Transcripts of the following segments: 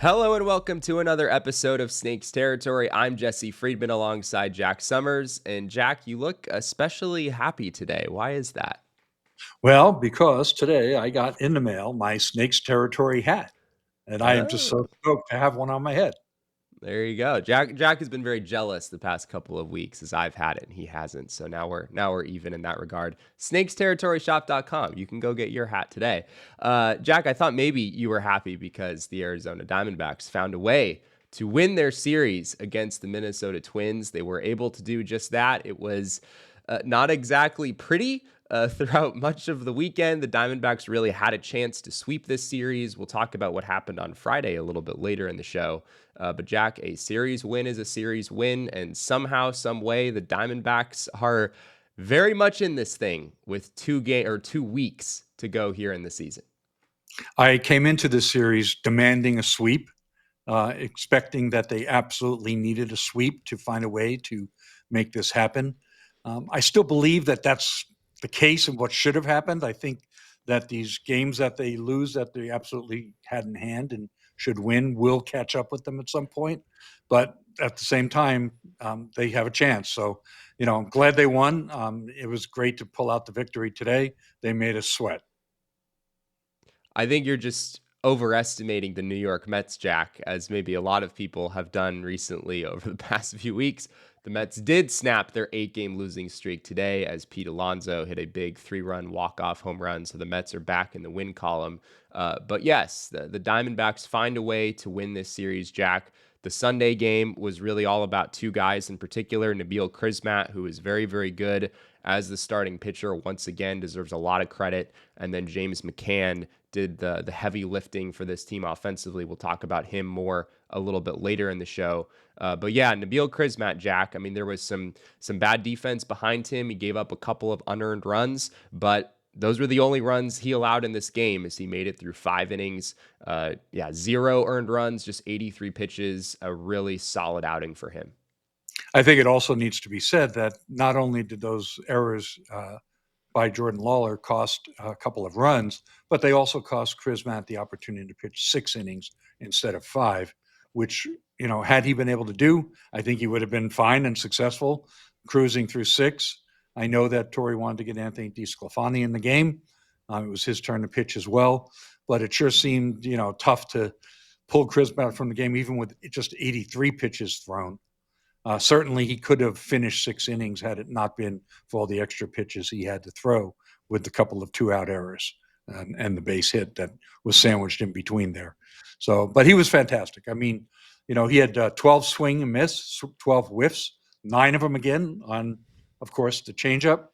Hello and welcome to another episode of Snakes Territory. I'm Jesse Friedman alongside Jack Sommers. And Jack, you look especially happy today. Why is that? Well, because today I got in the mail my Snakes Territory hat, and I am just so Oh, stoked to have one on my head. there you go. Jack has been very jealous the past couple of weeks as I've had it and he hasn't. So now we're even in that regard. SnakesTerritoryShop.com. You can go get your hat today. Jack, I thought maybe you were happy because the Arizona Diamondbacks found a way to win their series against the Minnesota Twins. They were able to do just that. It was not exactly pretty. Throughout much of the weekend, the Diamondbacks really had a chance to sweep this series. We'll talk about what happened on Friday a little bit later in the show. But Jack, a series win is a series win, and somehow, some way, the Diamondbacks are very much in this thing with 2 weeks to go here in the season. I came into this series demanding a sweep, expecting that they absolutely needed a sweep to find a way to make this happen. I still believe that that's the case and what should have happened. I think that these games that they lose that they absolutely had in hand and should win will catch up with them at some point. But at the same time, they have a chance. So, I'm glad they won. It was great to pull out the victory today. They made us sweat. I think you're just overestimating the New York Mets, Jack, as maybe a lot of people have done recently over the past few weeks. The Mets did snap their 8-game losing streak today as Pete Alonso hit a big 3-run walk-off home run. So the Mets are back in the win column. But yes, the Diamondbacks find a way to win this series, Jack. The Sunday game was really all about two guys in particular. Nabil Crismatt, who is very, very good as the starting pitcher, once again deserves a lot of credit. And then James McCann did the heavy lifting for this team offensively. We'll talk about him more a little bit later in the show. But yeah, Nabil Crismatt, Jack. I mean, there was some bad defense behind him. He gave up a couple of unearned runs, but those were the only runs he allowed in this game as he made it through 5 innings. 0 earned runs, just 83 pitches. A really solid outing for him. I think it also needs to be said that not only did those errors by Jordan Lawlar cost a couple of runs, but they also cost Crismatt the opportunity to pitch 6 innings instead of 5, which, had he been able to do, I think he would have been fine and successful cruising through 6. I know that Torrey wanted to get Anthony DeSclafani in the game. It was his turn to pitch as well, but it sure seemed, tough to pull Crismatt from the game, even with just 83 pitches thrown. Certainly, he could have finished 6 innings had it not been for all the extra pitches he had to throw with a couple of 2-out errors and the base hit that was sandwiched in between there. So, but he was fantastic. I mean, he had 12 swing and miss, 12 whiffs, 9 of them again on, of course, the changeup.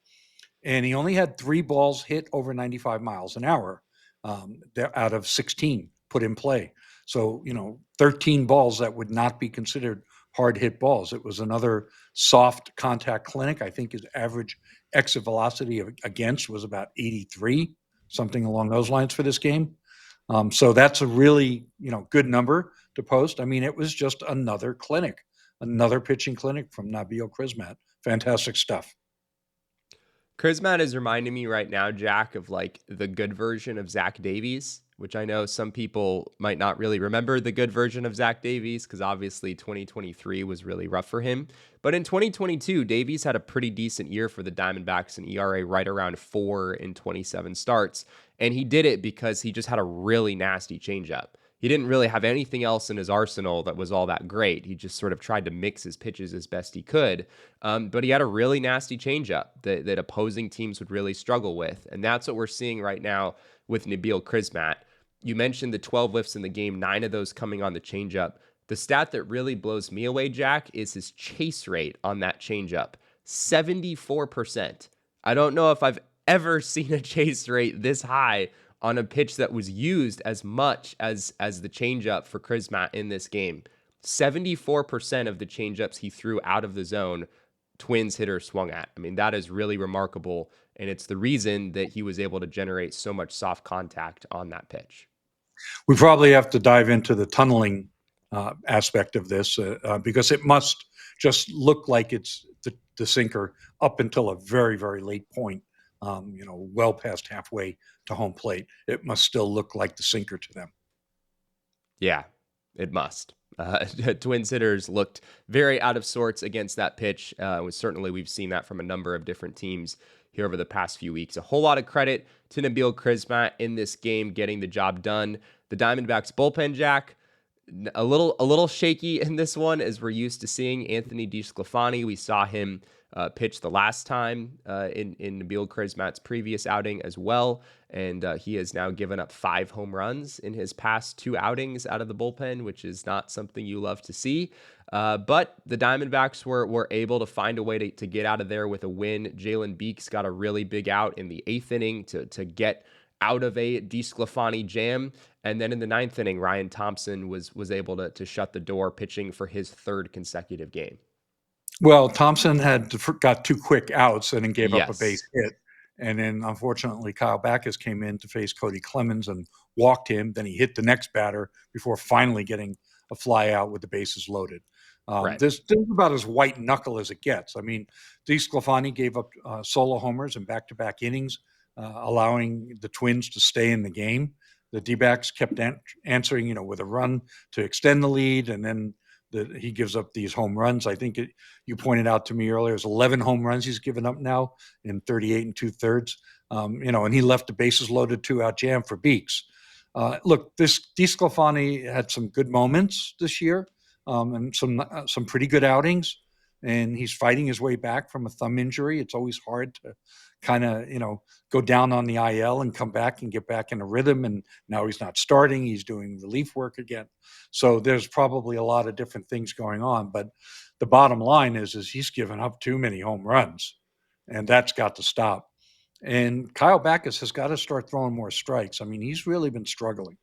And he only had 3 balls hit over 95 miles an hour out of 16 put in play. So, 13 balls that would not be considered hard hit balls. It was another soft contact clinic. I think his average exit velocity against was about 83, something along those lines for this game. So that's a really, good number to post. I mean, it was just another clinic, another pitching clinic from Nabil Crismatt. Fantastic stuff. Crismatt is reminding me right now, Jack, of like the good version of Zach Davies, which I know some people might not really remember the good version of Zach Davies because obviously 2023 was really rough for him. But in 2022, Davies had a pretty decent year for the Diamondbacks, an ERA right around 4 in 27 starts. And he did it because he just had a really nasty changeup. He didn't really have anything else in his arsenal that was all that great. He just sort of tried to mix his pitches as best he could. But he had a really nasty changeup that opposing teams would really struggle with. And that's what we're seeing right now with Nabil Crismatt. You mentioned the 12 lifts in the game, 9 of those coming on the changeup. The stat that really blows me away, Jack, is his chase rate on that changeup, 74%. I don't know if I've ever seen a chase rate this high on a pitch that was used as much as the changeup for Crismatt in this game. 74% of the changeups he threw out of the zone, Twins hitter swung at. I mean, that is really remarkable, and it's the reason that he was able to generate so much soft contact on that pitch. We probably have to dive into the tunneling aspect of this because it must just look like it's the sinker up until a very, very late point, well past halfway to home plate. It must still look like the sinker to them. Yeah. It must. Twins hitters looked very out of sorts against that pitch. Certainly, we've seen that from a number of different teams here over the past few weeks. A whole lot of credit to Nabil Crismatt in this game, getting the job done. The Diamondbacks bullpen, Jack, a little shaky in this one, as we're used to seeing Anthony DeSclafani. We saw him pitch the last time in Nabil Crismatt's previous outing as well, and he has now given up 5 home runs in his past 2 outings out of the bullpen, which is not something you love to see. But the Diamondbacks were able to find a way to get out of there with a win. Jalen Beeks got a really big out in the 8th inning to get out of a DeSclafani jam. And then in the 9th inning, Ryan Thompson was able to shut the door, pitching for his 3rd consecutive game. Well, Thompson got 2 quick outs and then gave up a base Yes. hit. And then, unfortunately, Kyle Backus came in to face Cody Clemens and walked him. Then he hit the next batter before finally getting a fly out with the bases loaded. Right. This is about as white knuckle as it gets. I mean, DeSclafani gave up solo homers in back-to-back innings, allowing the Twins to stay in the game. The D-backs kept answering, with a run to extend the lead, and then he gives up these home runs. I think you pointed out to me earlier, it's 11 home runs he's given up now in 38 and 2/3. And he left the bases loaded 2-out jam for Beeks. Look, this DeSclafani had some good moments this year, and some pretty good outings, and he's fighting his way back from a thumb injury. It's always hard to kind of, go down on the IL and come back and get back in a rhythm. And now he's not starting. He's doing relief work again. So there's probably a lot of different things going on. But the bottom line is he's given up too many home runs, and that's got to stop. And Kyle Backus has got to start throwing more strikes. I mean, he's really been struggling.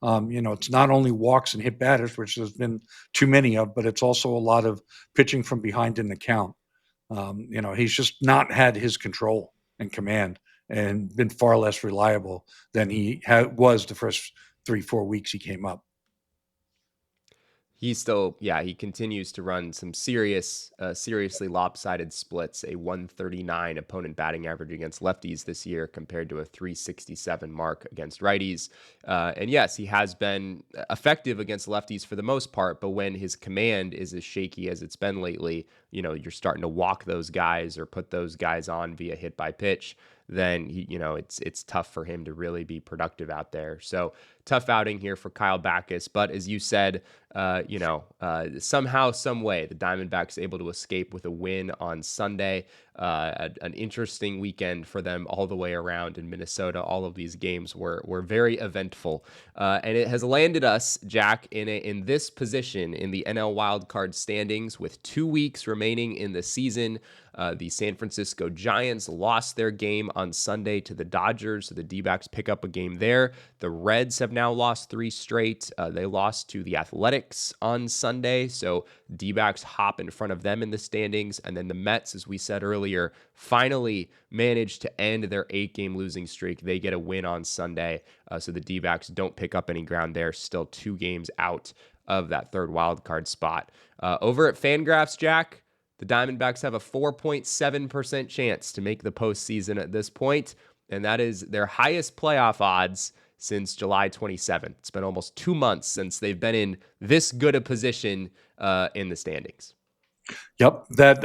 It's not only walks and hit batters, which there's been too many of, but it's also a lot of pitching from behind in the count. He's just not had his control and command and been far less reliable than he was the first 3-4 weeks he came up. He continues to run some seriously lopsided splits, a 139 opponent batting average against lefties this year compared to a 367 mark against righties. And yes, he has been effective against lefties for the most part, but when his command is as shaky as it's been lately, you're starting to walk those guys or put those guys on via hit by pitch, then it's tough for him to really be productive out there. So tough outing here for Kyle Backus. But as you said, somehow, some way, the Diamondbacks able to escape with a win on Sunday. An interesting weekend for them all the way around in Minnesota. All of these games were very eventful, and it has landed us, Jack, in this position in the NL wildcard standings with 2 weeks remaining in the season. The San Francisco Giants lost their game on Sunday to the Dodgers, so the D-backs pick up a game there. The Reds have now lost 3 straight. They lost to the Athletics on Sunday, so D-backs hop in front of them in the standings. And then the Mets, as we said earlier, finally managed to end their 8-game losing streak. They get a win on Sunday, so the D-backs don't pick up any ground there, still 2 games out of that 3rd wildcard spot. Over at Fangraphs, Jack, the Diamondbacks have a 4.7% chance to make the postseason at this point, and that is their highest playoff odds since July 27th. It's been almost 2 months since they've been in this good a position in the standings. Yep, that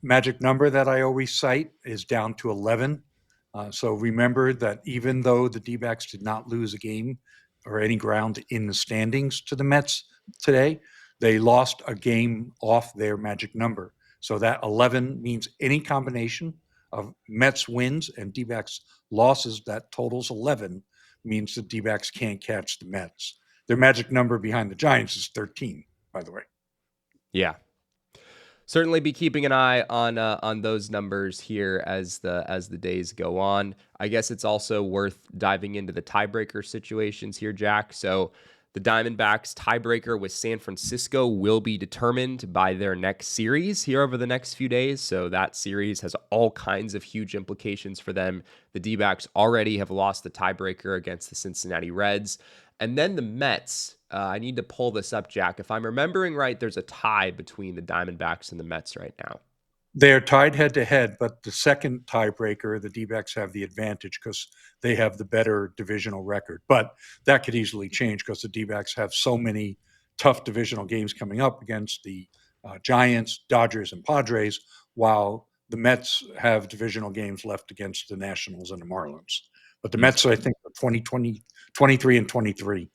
magic number that I always cite is down to 11. So remember that even though the D-backs did not lose a game or any ground in the standings to the Mets today, they lost a game off their magic number. So that 11 means any combination of Mets wins and D-backs losses that totals 11 means the D-backs can't catch the Mets. Their magic number behind the Giants is 13, by the way. Yeah. Certainly be keeping an eye on those numbers here as the days go on. I guess it's also worth diving into the tiebreaker situations here, Jack. So the Diamondbacks tiebreaker with San Francisco will be determined by their next series here over the next few days. So that series has all kinds of huge implications for them. The D-backs already have lost the tiebreaker against the Cincinnati Reds. And then the Mets, I need to pull this up, Jack. If I'm remembering right, there's a tie between the Diamondbacks and the Mets right now. They're tied head-to-head, but the second tiebreaker, the D-backs have the advantage because they have the better divisional record. But that could easily change because the D-backs have so many tough divisional games coming up against the Giants, Dodgers, and Padres, while the Mets have divisional games left against the Nationals and the Marlins. But the Mets, I think, are 20, 23 and 23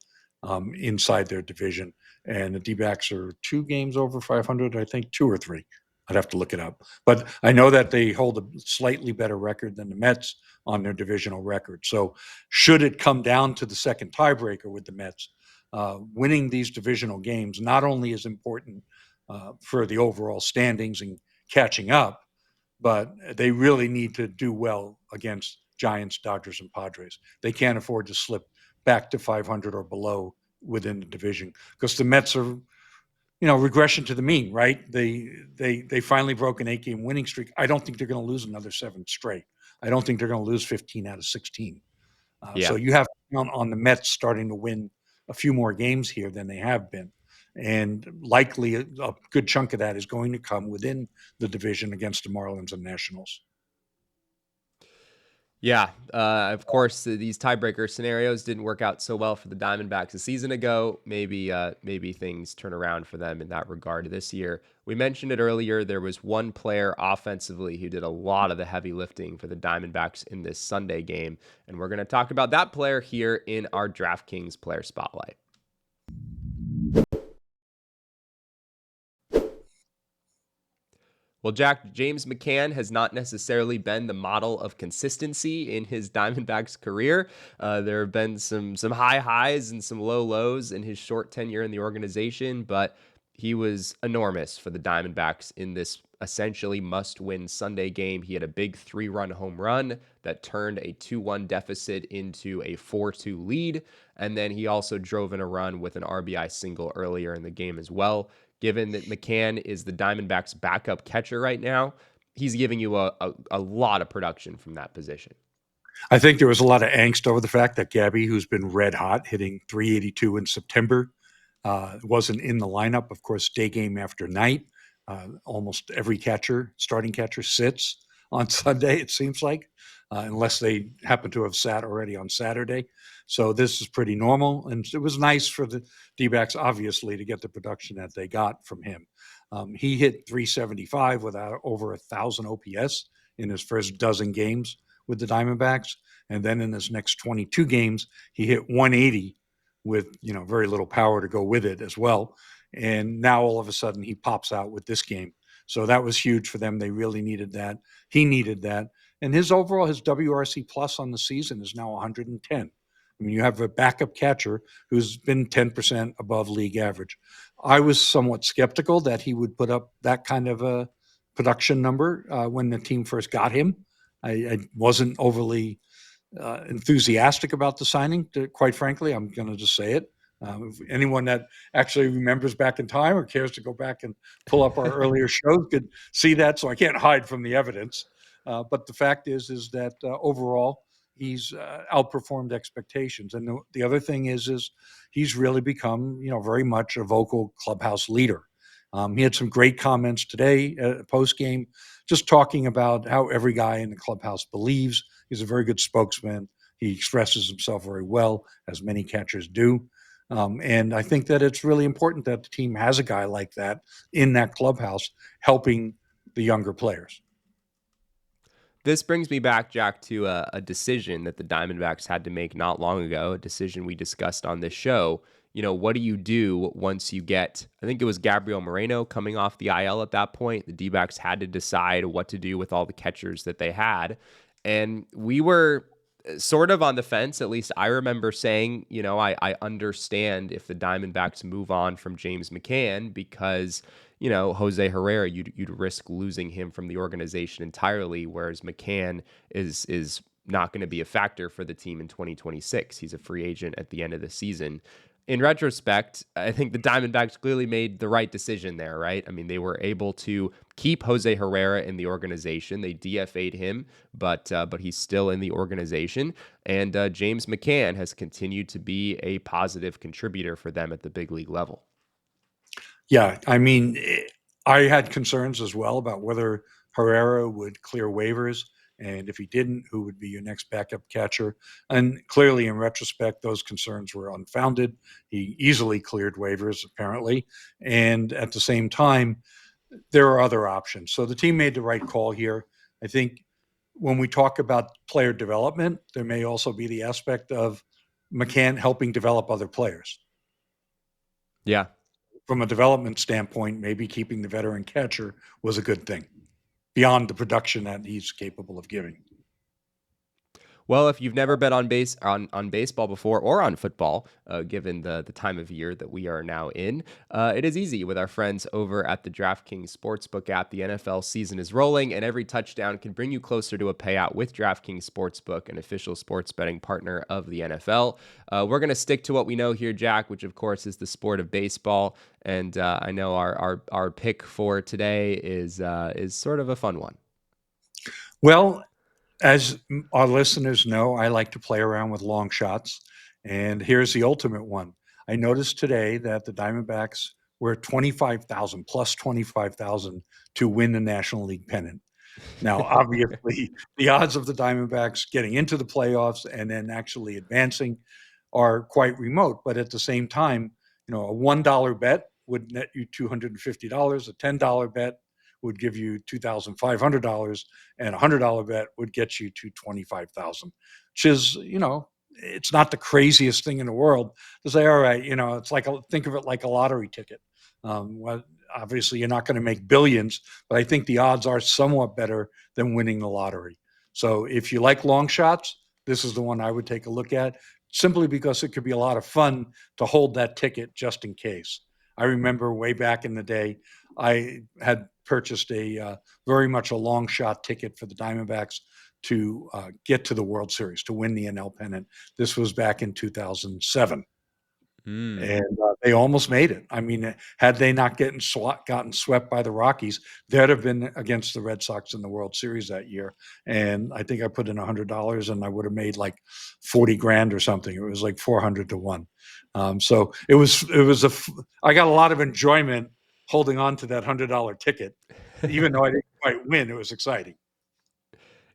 inside their division. And the D-backs are 2 games over 500, I think, 2 or 3. I'd have to look it up. But I know that they hold a slightly better record than the Mets on their divisional record. So should it come down to the second tiebreaker with the Mets, winning these divisional games not only is important for the overall standings and catching up, but they really need to do well against Giants, Dodgers, and Padres. They can't afford to slip back to 500 or below within the division because the Mets are, regression to the mean, right? They finally broke an 8-game winning streak. I don't think they're going to lose another 7 straight. I don't think they're going to lose 15 out of 16. So you have to count on the Mets starting to win a few more games here than they have been. And likely a good chunk of that is going to come within the division against the Marlins and Nationals. Yeah, of course, these tiebreaker scenarios didn't work out so well for the Diamondbacks a season ago. Maybe things turn around for them in that regard this year. We mentioned it earlier. There was one player offensively who did a lot of the heavy lifting for the Diamondbacks in this Sunday game, and we're going to talk about that player here in our DraftKings Player Spotlight. Well, Jack, James McCann has not necessarily been the model of consistency in his Diamondbacks career. There have been some high highs and some low lows in his short tenure in the organization, but he was enormous for the Diamondbacks in this essentially must-win Sunday game. He had a big 3-run home run that turned a 2-1 deficit into a 4-2 lead, and then he also drove in a run with an RBI single earlier in the game as well. Given that McCann is the Diamondbacks' backup catcher right now, he's giving you a lot of production from that position. I think there was a lot of angst over the fact that Gabby, who's been red hot, hitting 382 in September, wasn't in the lineup. Of course, day game after night, almost every starting catcher sits on Sunday, it seems like, unless they happen to have sat already on Saturday. So this is pretty normal. And it was nice for the D-backs, obviously, to get the production that they got from him. He hit 375 with over 1,000 OPS in his first dozen games with the Diamondbacks. And then in his next 22 games, he hit 180 with, very little power to go with it as well. And now all of a sudden he pops out with this game. So that was huge for them. They really needed that. He needed that. And his WRC plus on the season is now 110. I mean, you have a backup catcher who's been 10% above league average. I was somewhat skeptical that he would put up that kind of a production number when the team first got him. I wasn't overly enthusiastic about the signing, quite frankly. I'm going to just say it. If anyone that actually remembers back in time or cares to go back and pull up our earlier shows could see that. So I can't hide from the evidence. But the fact is that overall, he's outperformed expectations. And the other thing is he's really become, very much a vocal clubhouse leader. He had some great comments today post game, just talking about how every guy in the clubhouse believes. He's a very good spokesman. He expresses himself very well, as many catchers do. And I think that it's really important that the team has a guy like that in that clubhouse helping the younger players. This brings me back, Jack, to a decision that the Diamondbacks had to make not long ago, a decision we discussed on this show. What do you do once you get, I think it was Gabriel Moreno coming off the IL at that point. The D-backs had to decide what to do with all the catchers that they had. And we were sort of on the fence. At least I remember saying, I understand if the Diamondbacks move on from James McCann because, Jose Herrera, you'd risk losing him from the organization entirely, whereas McCann is not going to be a factor for the team in 2026. He's a free agent at the end of the season. In retrospect, I think the Diamondbacks clearly made the right decision there, right? I mean, they were able to keep Jose Herrera in the organization. They DFA'd him, but he's still in the organization. And James McCann has continued to be a positive contributor for them at the big league level. Yeah, I mean, I had concerns as well about whether Herrera would clear waivers And if he didn't, who would be your next backup catcher? And clearly, in retrospect, those concerns were unfounded. He easily cleared waivers, apparently. And at the same time, there are other options. So the team made the right call here. I think when we talk about player development, there may also be the aspect of McCann helping develop other players. Yeah. From a development standpoint, maybe keeping the veteran catcher was a good thing beyond the production that he's capable of giving. Well, if you've never bet on baseball before or on football, given the time of year that we are now in, it is easy with our friends over at the DraftKings Sportsbook app. The NFL season is rolling, and every touchdown can bring you closer to a payout with DraftKings Sportsbook, an official sports betting partner of the NFL. We're going to stick to what we know here, Jack, which of course is the sport of baseball. And I know our pick for today is sort of a fun one. Well, as our listeners know, I like to play around with long shots. And here's the ultimate one. I noticed today that the Diamondbacks were 25,000 plus 25,000 to win the National League pennant. Now, obviously, the odds of the Diamondbacks getting into the playoffs and then actually advancing are quite remote. But at the same time, a $1 bet would net you $250. A $10 bet would give you $2,500, and a $100 bet would get you to $25,000, which is, it's not the craziest thing in the world to say, all right, it's like, think of it like a lottery ticket. Well, obviously you're not going to make billions, but I think the odds are somewhat better than winning the lottery. So if you like long shots, this is the one I would take a look at, simply because it could be a lot of fun to hold that ticket just in case. I remember way back in the day, I had purchased a very much a long shot ticket for the Diamondbacks to get to the World Series, to win the NL pennant. This was back in 2007. And they almost made it. I mean, had they not gotten swept by the Rockies, they'd have been against the Red Sox in the World Series that year. And I think I put in $100, and I would have made like 40 grand or something. It was like 400 to 1. So I got a lot of enjoyment holding on to that $100 ticket, even though I didn't quite win. It was exciting.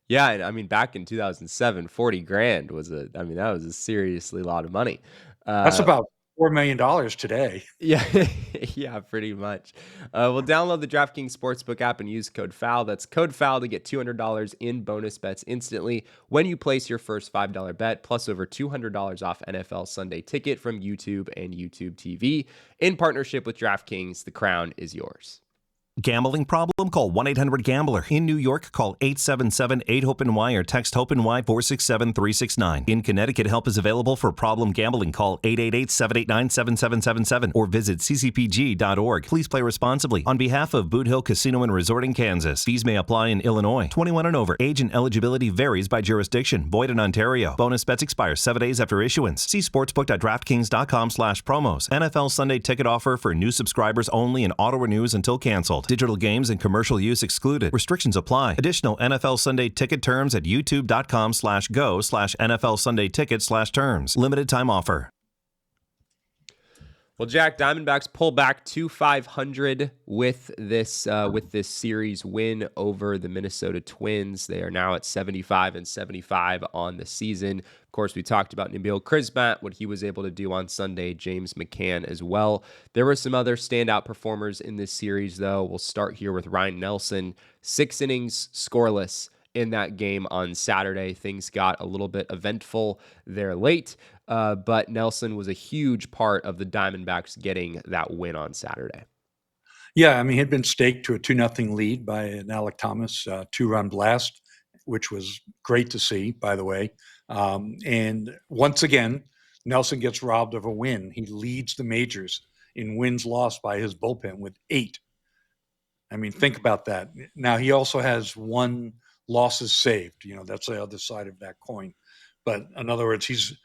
Yeah, and I mean, back in 2007, 40 grand that was a seriously lot of money. That's about $4 million today. Yeah, yeah, pretty much. Well, download the DraftKings Sportsbook app and use code FOUL. That's code FOUL to get $200 in bonus bets instantly when you place your first $5 bet, plus over $200 off NFL Sunday Ticket from YouTube and YouTube TV. In partnership with DraftKings, the crown is yours. Gambling problem? Call 1-800-GAMBLER. In New York, call 877-8-HOPE-NY or text HOPE-NY 467-369. In Connecticut, help is available for problem gambling. Call 888-789-7777 or visit ccpg.org. Please play responsibly. On behalf of Boot Hill Casino and Resort in Kansas, fees may apply in Illinois. 21 and over. Age and eligibility varies by jurisdiction. Void in Ontario. Bonus bets expire 7 days after issuance. See sportsbook.draftkings.com/promos. NFL Sunday Ticket offer for new subscribers only and auto renews until canceled. Digital games and commercial use excluded. Restrictions apply. Additional NFL Sunday Ticket terms at youtube.com/go/NFL Sunday Ticket/terms. Limited time offer. Well, Jack, Diamondbacks pull back to 500 with this series win over the Minnesota Twins. They are now at 75-75 on the season. Of course, we talked about Nabil Crismatt, what he was able to do on Sunday, James McCann as well. There were some other standout performers in this series, though. We'll start here with Ryan Nelson. 6 innings scoreless in that game on Saturday. Things got a little bit eventful there late, but Nelson was a huge part of the Diamondbacks getting that win on Saturday. Yeah, I mean, he'd been staked to a 2-0 lead by an Alec Thomas 2-run blast, which was great to see, by the way. And once again, Nelson gets robbed of a win. He leads the majors in wins lost by his bullpen with 8. I mean, think about that. Now, he also has 1 losses saved. That's the other side of that coin. But in other words, he's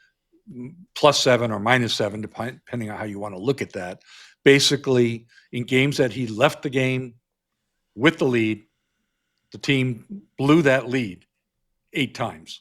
+7 or -7, depending on how you want to look at that. Basically, in games that he left the game with the lead, the team blew that lead 8 times.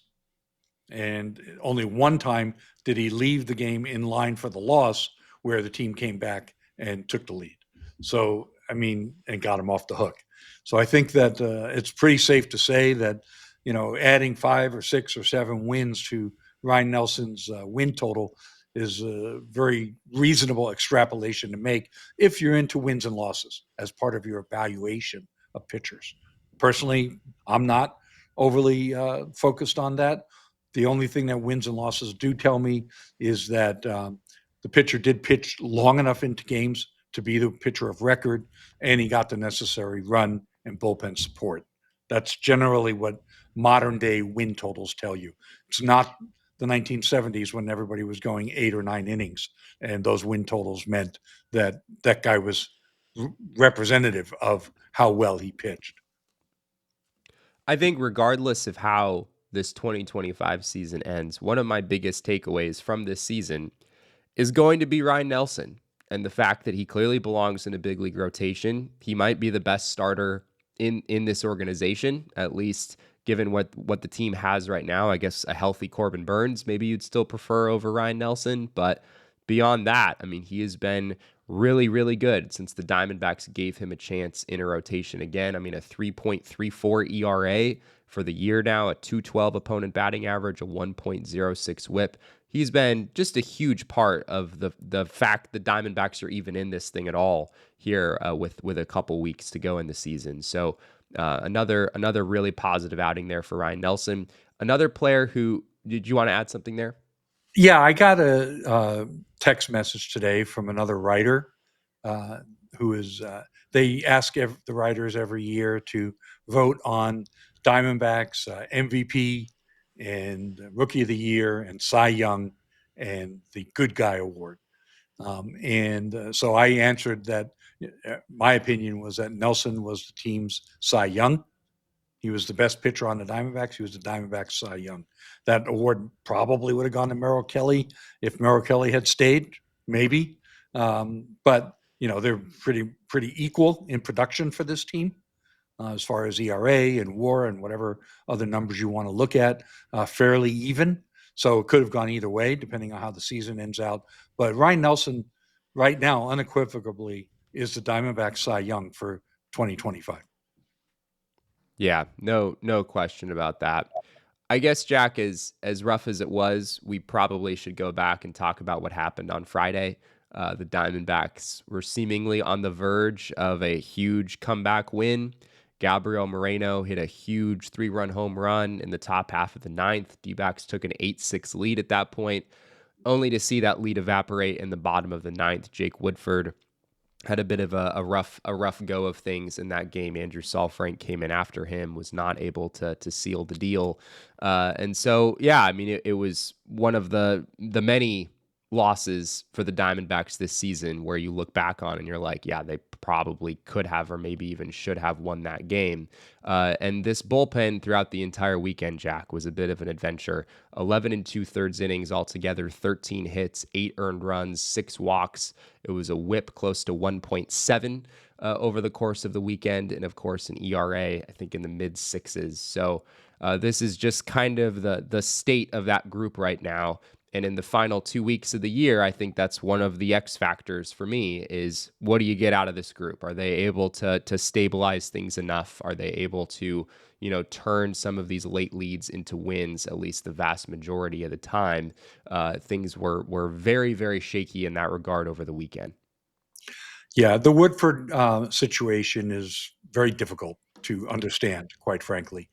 And only 1 time did he leave the game in line for the loss, where the team came back and took the lead. So, I mean, and got him off the hook. So I think that it's pretty safe to say that, adding 5 or 6 or 7 wins to Ryan Nelson's win total is a very reasonable extrapolation to make if you're into wins and losses as part of your evaluation of pitchers. Personally, I'm not overly focused on that. The only thing that wins and losses do tell me is that the pitcher did pitch long enough into games to be the pitcher of record, and he got the necessary run and bullpen support. That's generally what modern day win totals tell you. It's not the 1970s when everybody was going 8 or 9 innings, and those win totals meant that that guy was representative of how well he pitched. I think regardless of how this 2025 season ends, one of my biggest takeaways from this season is going to be Ryan Nelson and the fact that he clearly belongs in a big league rotation. He might be the best starter in this organization, at least given what the team has right now. I guess a healthy Corbin Burns, maybe you'd still prefer over Ryan Nelson. But beyond that, I mean, he has been really, really good since the Diamondbacks gave him a chance in a rotation again. I mean, a 3.34 ERA for the year now, a 212 opponent batting average, a 1.06 whip. He's been just a huge part of the fact the Diamondbacks are even in this thing at all here with a couple weeks to go in the season. So another really positive outing there for Ryan Nelson. Another player who, did you want to add something there? Yeah, I got a text message today from another writer who is, they ask the writers every year to vote on Diamondbacks MVP and Rookie of the Year and Cy Young and the Good Guy Award. So I answered that my opinion was that Nelson was the team's Cy Young. He was the best pitcher on the Diamondbacks. He was the Diamondbacks Cy Young. That award probably would have gone to Merrill Kelly if Merrill Kelly had stayed, maybe. But they're pretty equal in production for this team as far as ERA and WAR and whatever other numbers you want to look at, fairly even. So it could have gone either way, depending on how the season ends out. But Ryan Nelson, right now, unequivocally, is the Diamondbacks Cy Young for 2025. Yeah, no question about that. I guess, Jack, as rough as it was, we probably should go back and talk about what happened on Friday. The Diamondbacks were seemingly on the verge of a huge comeback win. Gabriel Moreno hit a huge 3-run home run in the top half of the ninth. D-backs took an 8-6 lead at that point, only to see that lead evaporate in the bottom of the ninth. Jake Woodford had a bit of a rough go of things in that game. Andrew Saalfrank came in after him, was not able to seal the deal. And so, yeah, I mean, it was one of the many losses for the Diamondbacks this season where you look back on and you're like, yeah, they probably could have or maybe even should have won that game. And this bullpen throughout the entire weekend, Jack, was a bit of an adventure. 11 2/3 innings altogether, 13 hits, 8 earned runs, 6 walks. It was a whip close to 1.7 over the course of the weekend. And of course, an ERA, I think in the mid sixes. So this is just kind of the state of that group right now. And in the final 2 weeks of the year, I think that's one of the X factors for me is what do you get out of this group? Are they able to stabilize things enough? Are they able to, turn some of these late leads into wins, at least the vast majority of the time? Things were very, very shaky in that regard over the weekend. Yeah, the Woodford situation is very difficult to understand, quite frankly.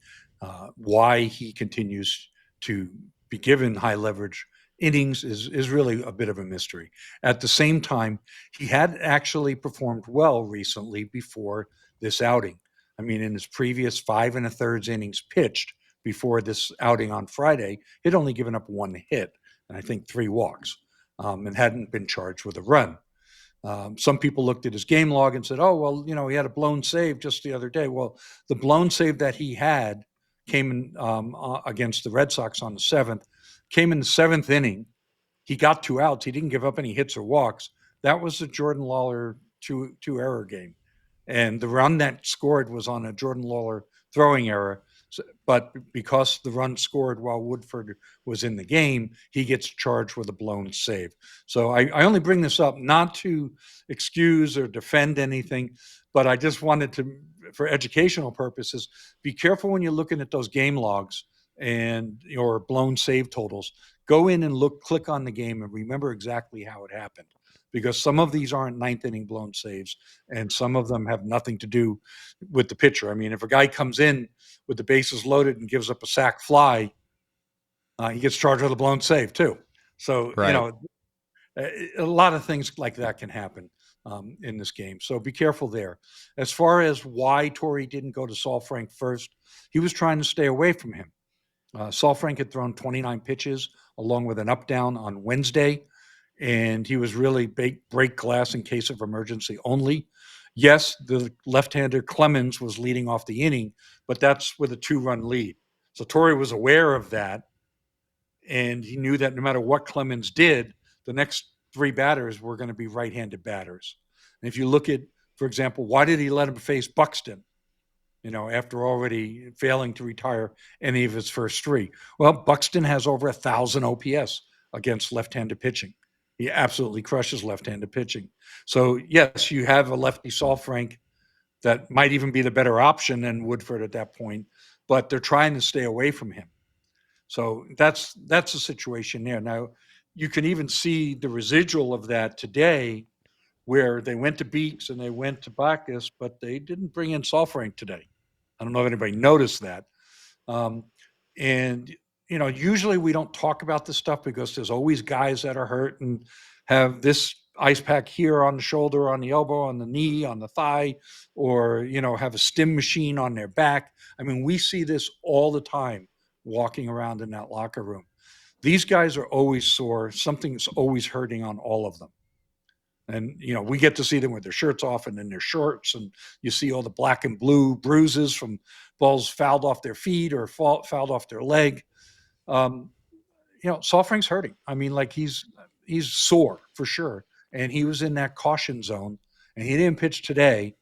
Why he continues to be given high leverage innings is really a bit of a mystery. At the same time, he had actually performed well recently before this outing. I mean, in his previous 5 1/3 innings pitched before this outing on Friday, he'd only given up 1 hit and I think 3 walks, and hadn't been charged with a run. Some people looked at his game log and said, oh, well, he had a blown save just the other day. Well, the blown save that he had came in against the Red Sox on the 7th, came in the 7th inning. He got 2 outs. He didn't give up any hits or walks. That was the Jordan Lawlar two error game. And the run that scored was on a Jordan Lawlar throwing error. But because the run scored while Woodford was in the game, he gets charged with a blown save. So I only bring this up not to excuse or defend anything, but I just wanted to, for educational purposes, be careful when you're looking at those game logs and your blown save totals. Go in and click on the game and remember exactly how it happened, because some of these aren't ninth inning blown saves and some of them have nothing to do with the pitcher. I mean, if a guy comes in with the bases loaded and gives up a sac fly, he gets charged with a blown save too. So, Right. a lot of things like that can happen in this game. So be careful there. As far as why Torrey didn't go to Saul Frank first, he was trying to stay away from him. Saul Frank had thrown 29 pitches along with an up down on Wednesday, and he was really break glass in case of emergency only. Yes, the left-hander Clemens was leading off the inning, but that's with a 2-run lead. So Torrey was aware of that, and he knew that no matter what Clemens did, the next 3 batters were going to be right-handed batters. And if you look at, for example, why did he let him face Buxton? After already failing to retire any of his first 3. Well, Buxton has over 1,000 OPS against left-handed pitching. He absolutely crushes left-handed pitching. So, yes, you have a lefty Saul Frank that might even be the better option than Woodford at that point, but they're trying to stay away from him. So that's the situation there. Now, you can even see the residual of that today, where they went to Beeks and they went to Bacchus, but they didn't bring in Saul Frank today. I don't know if anybody noticed that. And, usually we don't talk about this stuff because there's always guys that are hurt and have this ice pack here on the shoulder, on the elbow, on the knee, on the thigh, or, have a stim machine on their back. I mean, we see this all the time walking around in that locker room. These guys are always sore. Something's always hurting on all of them. And, we get to see them with their shirts off and in their shorts. And you see all the black and blue bruises from balls fouled off their feet or fouled off their leg. Saul Frank's hurting. I mean, like he's sore for sure. And he was in that caution zone and he didn't pitch today.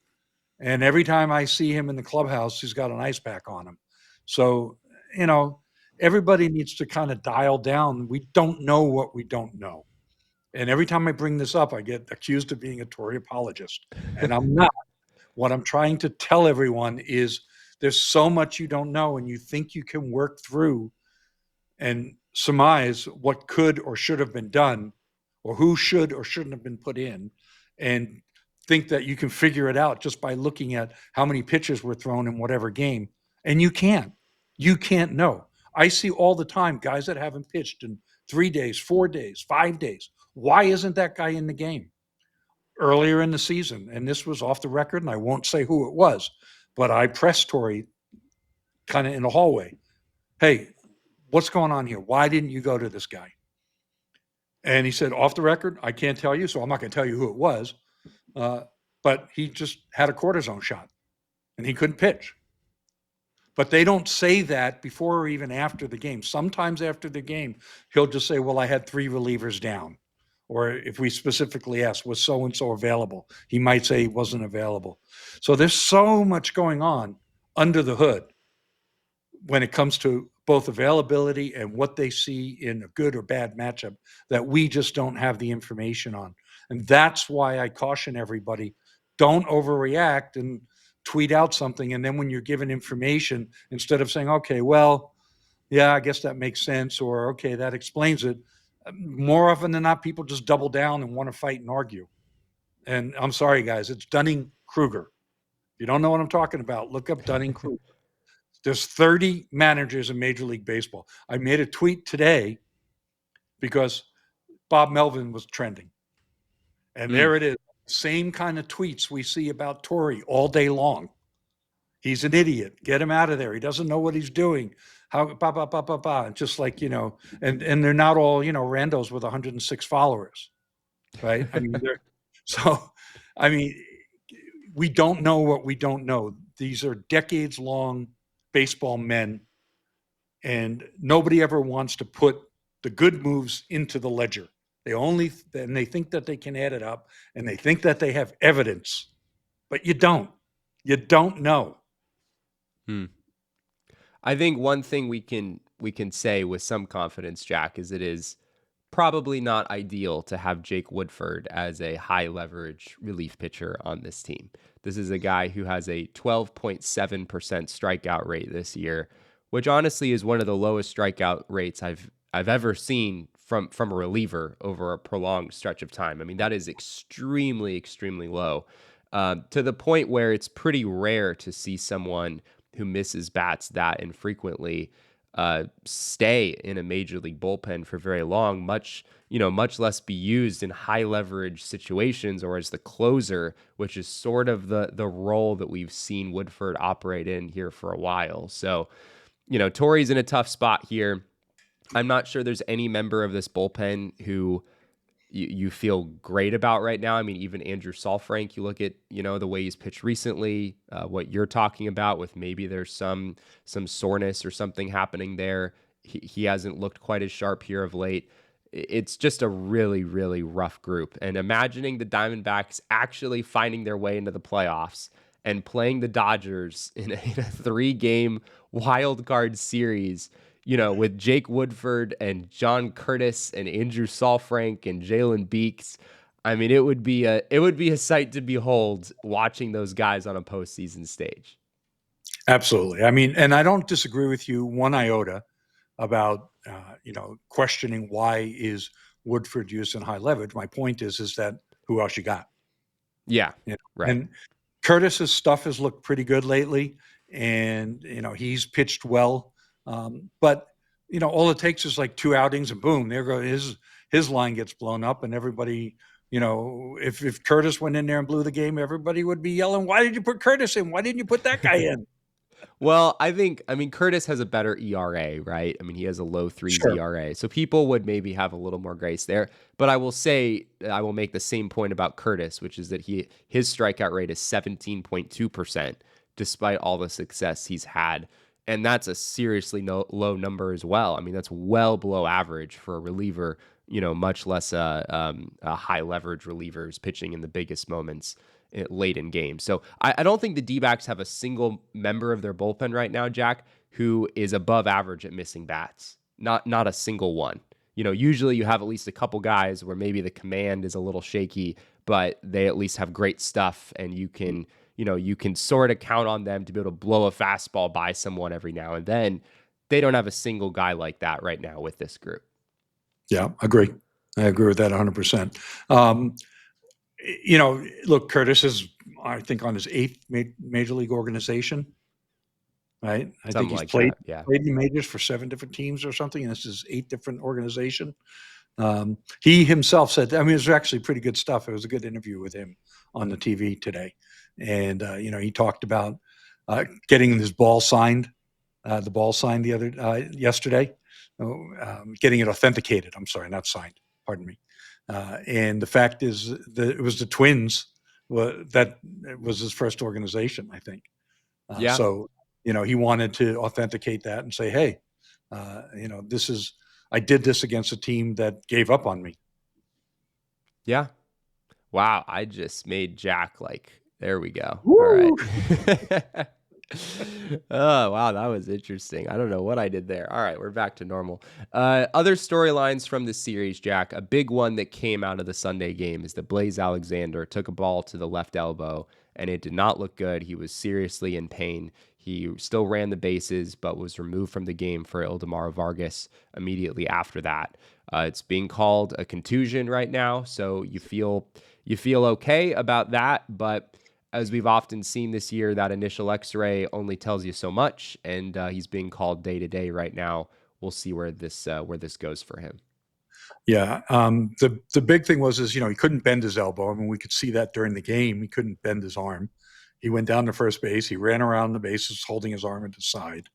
And every time I see him in the clubhouse, he's got an ice pack on him. So, everybody needs to kind of dial down. We don't know what we don't know. And every time I bring this up, I get accused of being a Tory apologist. And I'm not. What I'm trying to tell everyone is there's so much you don't know, and you think you can work through and surmise what could or should have been done, or who should or shouldn't have been put in, and think that you can figure it out just by looking at how many pitches were thrown in whatever game. And you can't. You can't know. I see all the time guys that haven't pitched in 3 days, 4 days, 5 days. Why isn't that guy in the game? Earlier in the season, and this was off the record, and I won't say who it was, but I pressed Torrey kind of in the hallway. Hey, what's going on here? Why didn't you go to this guy? And he said, off the record, I can't tell you, so I'm not going to tell you who it was. But he just had a cortisone shot, and he couldn't pitch. But they don't say that before or even after the game. Sometimes after the game, he'll just say, well, I had 3 relievers down. Or if we specifically ask, was so-and-so available? He might say he wasn't available. So there's so much going on under the hood when it comes to both availability and what they see in a good or bad matchup that we just don't have the information on. And that's why I caution everybody, don't overreact and tweet out something. And then when you're given information, instead of saying, okay, well, yeah, I guess that makes sense, or okay, that explains it, more often than not, people just double down and want to fight and argue. And I'm sorry, guys, it's Dunning-Kruger. If you don't know what I'm talking about, look up Dunning-Kruger. There's 30 managers in Major League Baseball. I made a tweet today because Bob Melvin was trending. And there it is. Same kind of tweets we see about Torrey all day long. He's an idiot. Get him out of there. He doesn't know what he's doing. How, bah, bah, bah, bah, bah. Just like, and they're not all, randos with 106 followers, right? I mean, we don't know what we don't know. These are decades long baseball men, and nobody ever wants to put the good moves into the ledger. They think that they can add it up, and they think that they have evidence, but you don't know. I think one thing we can say with some confidence, Jack, is it is probably not ideal to have Jake Woodford as a high leverage relief pitcher on this team. This is a guy who has a 12.7% strikeout rate this year, which honestly is one of the lowest strikeout rates I've ever seen from a reliever over a prolonged stretch of time. I mean, that is extremely low, to the point where it's pretty rare to see someone who misses bats that infrequently stay in a major league bullpen for very long, much less be used in high leverage situations or as the closer, which is sort of the role that we've seen Woodford operate in here for a while. So, Torrey's in a tough spot here. I'm not sure there's any member of this bullpen who you feel great about right now. I mean, even Andrew Saalfrank, you look at, the way he's pitched recently, what you're talking about with maybe there's some soreness or something happening there. He hasn't looked quite as sharp here of late. It's just a really rough group. And imagining the Diamondbacks actually finding their way into the playoffs and playing the Dodgers in a 3-game wild card series, with Jake Woodford and John Curtis and Andrew Saalfrank and Jalen Beeks. I mean, it would be a sight to behold watching those guys on a postseason stage. Absolutely. I mean, and I don't disagree with you one iota about questioning why is Woodford used in high leverage. My point is that who else you got? Yeah, right. And Curtis's stuff has looked pretty good lately, and he's pitched well. But all it takes is like 2 outings and boom, there goes his line gets blown up, and everybody, if Curtis went in there and blew the game, everybody would be yelling, "Why did you put Curtis in? Why didn't you put that guy in?" Well, I mean, Curtis has a better ERA, right? I mean, he has a low 3s Sure. ERA. So people would maybe have a little more grace there. But I will make the same point about Curtis, which is that his strikeout rate is 17.2%, despite all the success he's had. And that's a seriously low number as well. I mean, that's well below average for a reliever, much less a high leverage relievers pitching in the biggest moments late in games. So I don't think the D-backs have a single member of their bullpen right now, Jack, who is above average at missing bats. Not a single one. Usually you have at least a couple guys where maybe the command is a little shaky, but they at least have great stuff, and you can sort of count on them to be able to blow a fastball by someone every now and then. They don't have a single guy like that right now with this group. Yeah, agree. I agree with that 100%. Look, Curtis is, I think, on his 8th major league organization, right? I think he's played in majors for 7 different teams or something, and this is 8 different organization. He himself said, I mean, it was actually pretty good stuff. It was a good interview with him on the TV today. And, he talked about getting his ball signed, yesterday, getting it authenticated. I'm sorry, not signed. Pardon me. And the fact is that it was the Twins that was his first organization, I think. So, he wanted to authenticate that and say, hey, I did this against a team that gave up on me. Yeah. Wow. I just made Jack there we go. Woo! All right. Oh, wow. That was interesting. I don't know what I did there. All right. We're back to normal. Other storylines from the series, Jack. A big one that came out of the Sunday game is that Blaze Alexander took a ball to the left elbow, and it did not look good. He was seriously in pain. He still ran the bases, but was removed from the game for Ildemaro Vargas immediately after that. It's being called a contusion right now, so you feel okay about that, but as we've often seen this year, that initial X-ray only tells you so much, and he's being called day to day right now. We'll see where this goes for him. Yeah, the big thing was he couldn't bend his elbow. I mean, we could see that during the game. He couldn't bend his arm. He went down to first base. He ran around the bases, holding his arm at the side,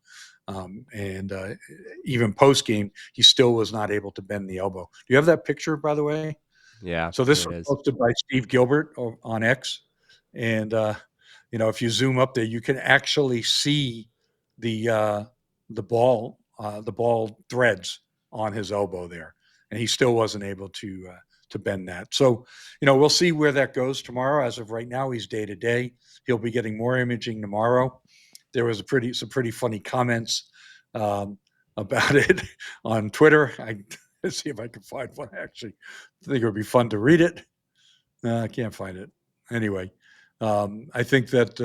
and even post game, he still was not able to bend the elbow. Do you have that picture, by the way? Yeah. So this was posted by Steve Gilbert on X. And, if you zoom up there, you can actually see the ball threads on his elbow there. And he still wasn't able to bend that. So, we'll see where that goes tomorrow. As of right now, he's day to day. He'll be getting more imaging tomorrow. There was some pretty funny comments about it on Twitter. Let's see if I can find one. Actually, I think it would be fun to read it. I can't find it. Anyway, I think that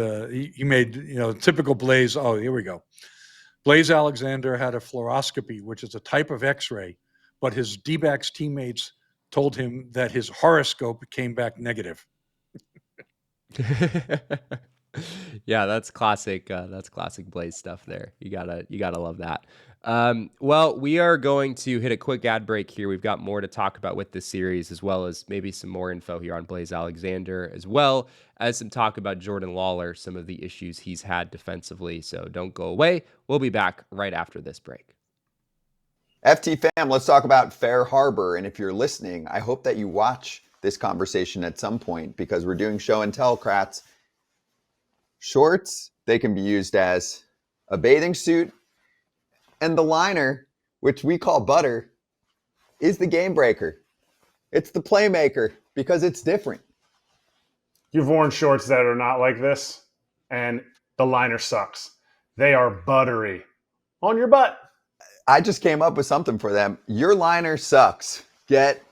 he made, typical Blaze. Oh, here we go. Blaze Alexander had a fluoroscopy, which is a type of X-ray, but his D-backs teammates told him that his horoscope came back negative. Yeah, that's classic. That's classic Blaze stuff there. You gotta love that. Well, we are going to hit a quick ad break here. We've got more to talk about with this series, as well as maybe some more info here on Blaze Alexander, as well as some talk about Jordan Lawlar, some of the issues he's had defensively. So don't go away. We'll be back right after this break. FT fam, let's talk about Fair Harbor. And if you're listening, I hope that you watch this conversation at some point, because we're doing show and tell, Kratz. Shorts, they can be used as a bathing suit. And the liner, which we call butter, is the game breaker. It's the playmaker, because it's different. You've worn shorts that are not like this, and the liner sucks. They are buttery on your butt. I just came up with something for them. Your liner sucks. Get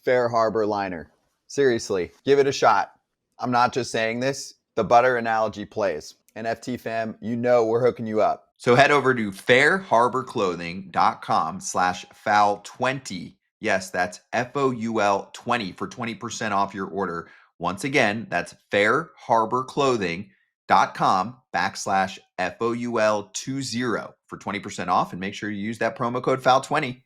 Fair Harbor liner. Seriously, give it a shot. I'm not just saying this. The butter analogy plays. And FT fam, we're hooking you up. So head over to fairharborclothing.com/foul20. Yes, that's FOUL 20 for 20% off your order. Once again, that's fairharborclothing.com/FOUL20 for 20% off. And make sure you use that promo code FOUL20.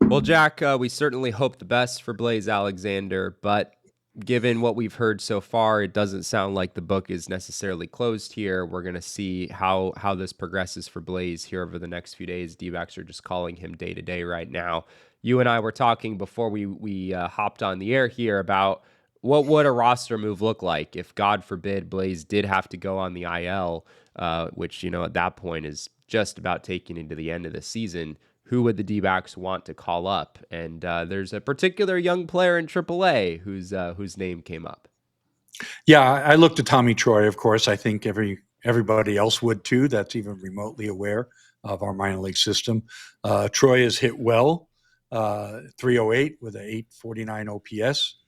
Well, Jack, we certainly hope the best for Blaze Alexander, but given what we've heard so far, it doesn't sound like the book is necessarily closed here. We're going to see how this progresses for Blaze here over the next few days. D-backs are just calling him day to day right now. You and I were talking before we hopped on the air here about what would a roster move look like if, God forbid, Blaze did have to go on the IL, which, at that point is just about taking into the end of the season. Who would the D-backs want to call up? And there's a particular young player in AAA whose name came up. Yeah, I looked at Tommy Troy, of course. I think everybody else would too, that's even remotely aware of our minor league system. Troy has hit well, 308 with an 849 OPS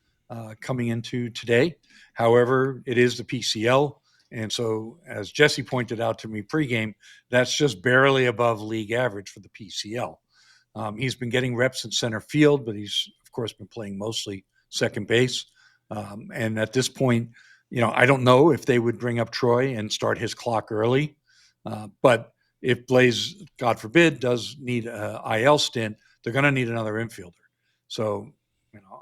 coming into today. However, it is the PCL. And so, as Jesse pointed out to me pregame, that's just barely above league average for the PCL. He's been getting reps in center field, but he's, of course, been playing mostly second base. And at this point, I don't know if they would bring up Troy and start his clock early. But if Blaze, God forbid, does need an IL stint, they're going to need another infielder. So,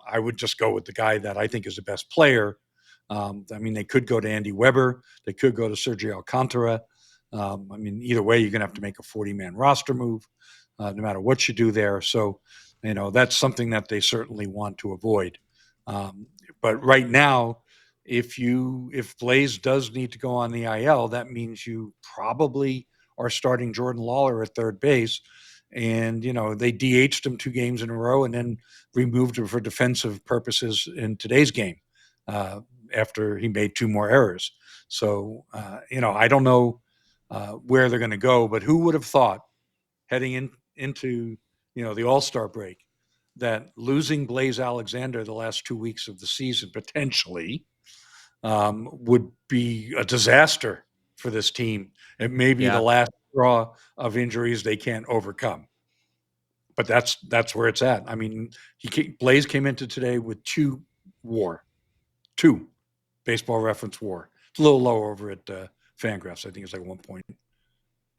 I would just go with the guy that I think is the best player. They could go to Andy Weber. They could go to Sergio Alcantara. Either way, you're going to have to make a 40-man roster move, no matter what you do there. So, that's something that they certainly want to avoid. But right now, if Blaze does need to go on the IL, that means you probably are starting Jordan Lawlar at third base. And, they DH'd him 2 games in a row and then removed him for defensive purposes in today's game. After he made 2 more errors. So, I don't know where they're going to go, but who would have thought heading into, the All-Star break that losing Blaze Alexander the last 2 weeks of the season potentially would be a disaster for this team. It may be the last straw of injuries they can't overcome. But that's where it's at. Blaze came into today with 2 WAR. 2 Baseball Reference WAR. It's a little lower over at Fangraphs. I think it's like 1 point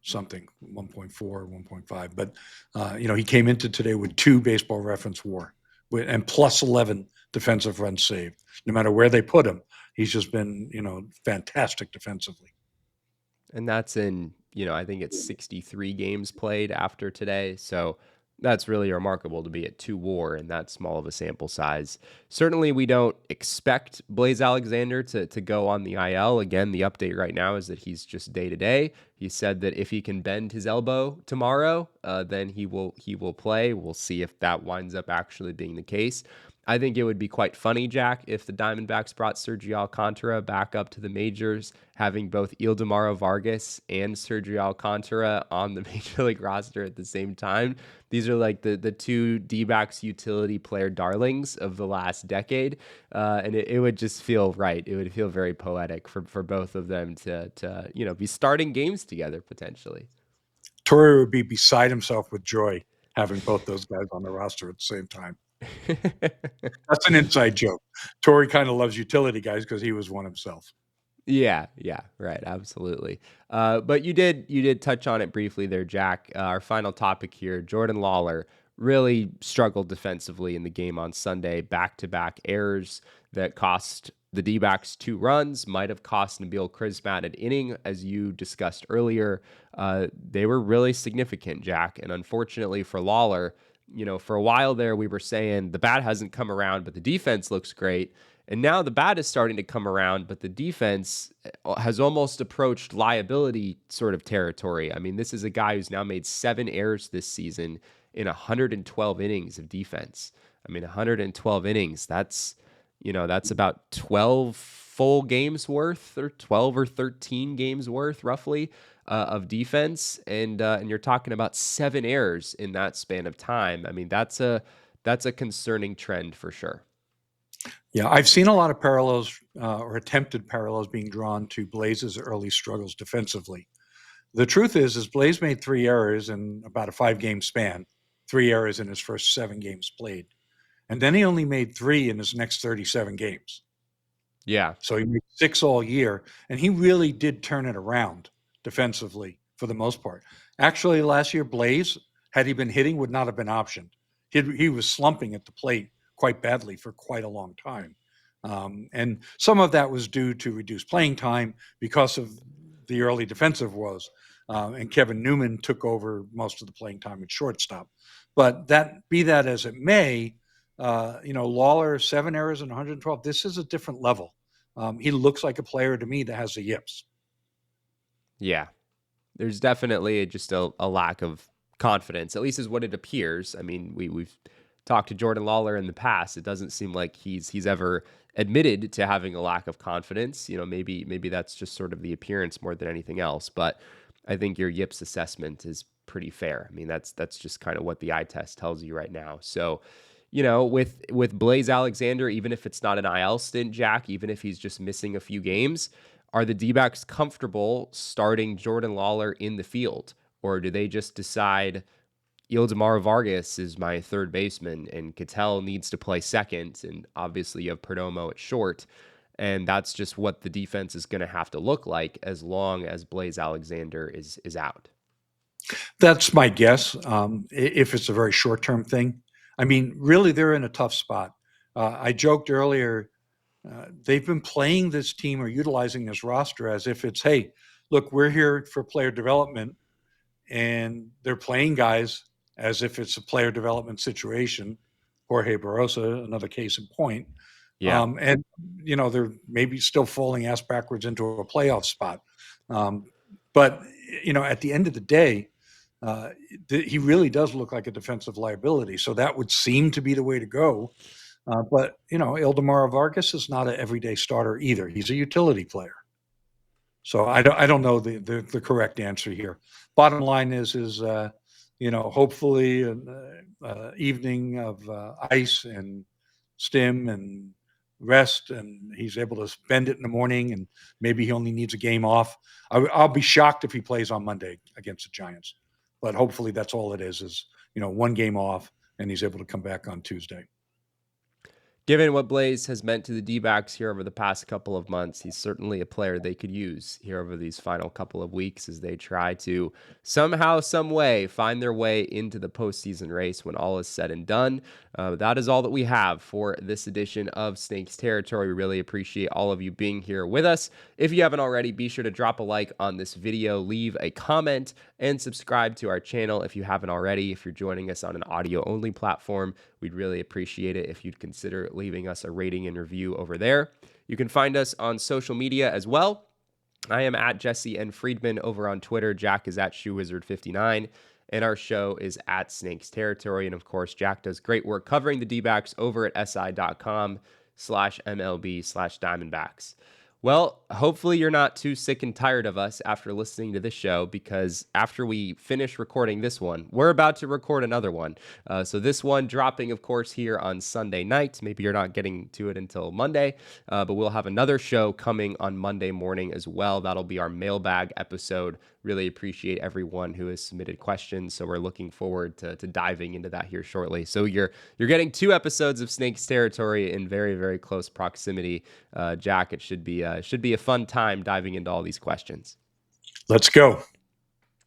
something, 1.4, 1.5. But, he came into today with 2 Baseball Reference WAR and plus 11 defensive runs saved. No matter where they put him, he's just been, fantastic defensively. And that's in, I think it's 63 games played after today. So that's really remarkable to be at 2 WAR in that small of a sample size. Certainly, we don't expect Blaze Alexander to go on the IL. Again, the update right now is that he's just day-to-day. He said that if he can bend his elbow tomorrow, then he will play. We'll see if that winds up actually being the case. I think it would be quite funny, Jack, if the Diamondbacks brought Sergio Alcantara back up to the majors, having both Ildemaro Vargas and Sergio Alcantara on the major league roster at the same time. These are like the two D-backs utility player darlings of the last decade, and it would just feel right. It would feel very poetic for both of them to be starting games together potentially. Torrey would be beside himself with joy having both those guys on the roster at the same time. That's an inside joke. Torrey kind of loves utility guys because he was one himself. Yeah, right, absolutely. But you did touch on it briefly there, Jack. Our final topic here: Jordan Lawlar really struggled defensively in the game on Sunday. Back-to-back errors that cost the D-backs 2 runs, might have cost Nabil Crismatt an inning, as you discussed earlier. They were really significant, Jack. And unfortunately for Lawlar, for a while there, we were saying the bat hasn't come around, but the defense looks great. And now the bat is starting to come around, but the defense has almost approached liability sort of territory. I mean, this is a guy who's now made 7 errors this season in 112 innings of defense. I mean, 112 innings, that's about 12 full games worth, or 12 or 13 games worth roughly of defense. And you're talking about 7 errors in that span of time. I mean, that's a concerning trend for sure. Yeah, I've seen a lot of parallels or attempted parallels being drawn to Blaze's early struggles defensively. The truth is Blaze made 3 errors in about a 5-game span, 3 errors in his first 7 games played. And then he only made 3 in his next 37 games. Yeah. So he made 6 all year, and he really did turn it around defensively for the most part. Actually, last year, Blaze, had he been hitting, would not have been optioned. He was slumping at the plate quite badly for quite a long time. And some of that was due to reduced playing time because of the early defensive woes. And Kevin Newman took over most of the playing time at shortstop. But be that as it may, Lawlar, 7 errors and 112, this is a different level. He looks like a player to me that has the yips. Yeah. There's definitely just a lack of confidence, at least is what it appears. I mean, we've talked to Jordan Lawlar in the past. It doesn't seem like he's ever admitted to having a lack of confidence. Maybe that's just sort of the appearance more than anything else. But I think your yips assessment is pretty fair. I mean, that's just kind of what the eye test tells you right now. So, with Blaze Alexander, even if it's not an IL stint, Jack, even if he's just missing a few games, are the D-backs comfortable starting Jordan Lawlar in the field? Or do they just decide Ildemaro Vargas is my third baseman and Ketel needs to play second, and obviously you have Perdomo at short, and that's just what the defense is going to have to look like as long as Blaze Alexander is out? That's my guess. If it's a very short-term thing, I mean, really, they're in a tough spot. I joked earlier, they've been playing this team or utilizing this roster as if it's, hey, look, we're here for player development, and they're playing guys as if it's a player development situation. Jorge Barrosa, another case in point. Yeah. And, they're maybe still falling ass backwards into a playoff spot. But, at the end of the day, he really does look like a defensive liability. So that would seem to be the way to go. But, Ildemaro Vargas is not an everyday starter either. He's a utility player. So I don't know the correct answer here. Bottom line is hopefully an evening of ice and stim and rest, and he's able to spend it in the morning, and maybe he only needs a game off. I'll be shocked if he plays on Monday against the Giants, but hopefully that's all it is 1 game off, and he's able to come back on Tuesday. Given what Blaze has meant to the D-backs here over the past couple of months, he's certainly a player they could use here over these final couple of weeks as they try to somehow, some way, find their way into the postseason race when all is said and done. That is all that we have for this edition of Snakes Territory. We really appreciate all of you being here with us. If you haven't already, be sure to drop a like on this video, leave a comment, and subscribe to our channel if you haven't already. If you're joining us on an audio-only platform, we'd really appreciate it if you'd consider leaving us a rating and review over there. You can find us on social media as well. I am at Jesse N. Friedman over on Twitter. Jack is at ShoeWizard59. And our show is at Snakes Territory. And of course, Jack does great work covering the D-backs over at si.com/MLB/Diamondbacks. Well, hopefully you're not too sick and tired of us after listening to this show, because after we finish recording this one, we're about to record another one. So this one dropping, of course, here on Sunday night. Maybe you're not getting to it until Monday, but we'll have another show coming on Monday morning as well. That'll be our mailbag episode. Really appreciate everyone who has submitted questions. So we're looking forward to diving into that here shortly. So you're getting 2 episodes of Snakes Territory in very, very close proximity. Jack, it should be a fun time diving into all these questions. Let's go.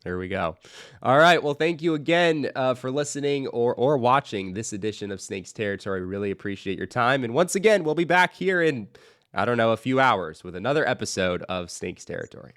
There we go. All right. Well, thank you again for listening or watching this edition of Snakes Territory. Really appreciate your time. And once again, we'll be back here in, a few hours with another episode of Snakes Territory.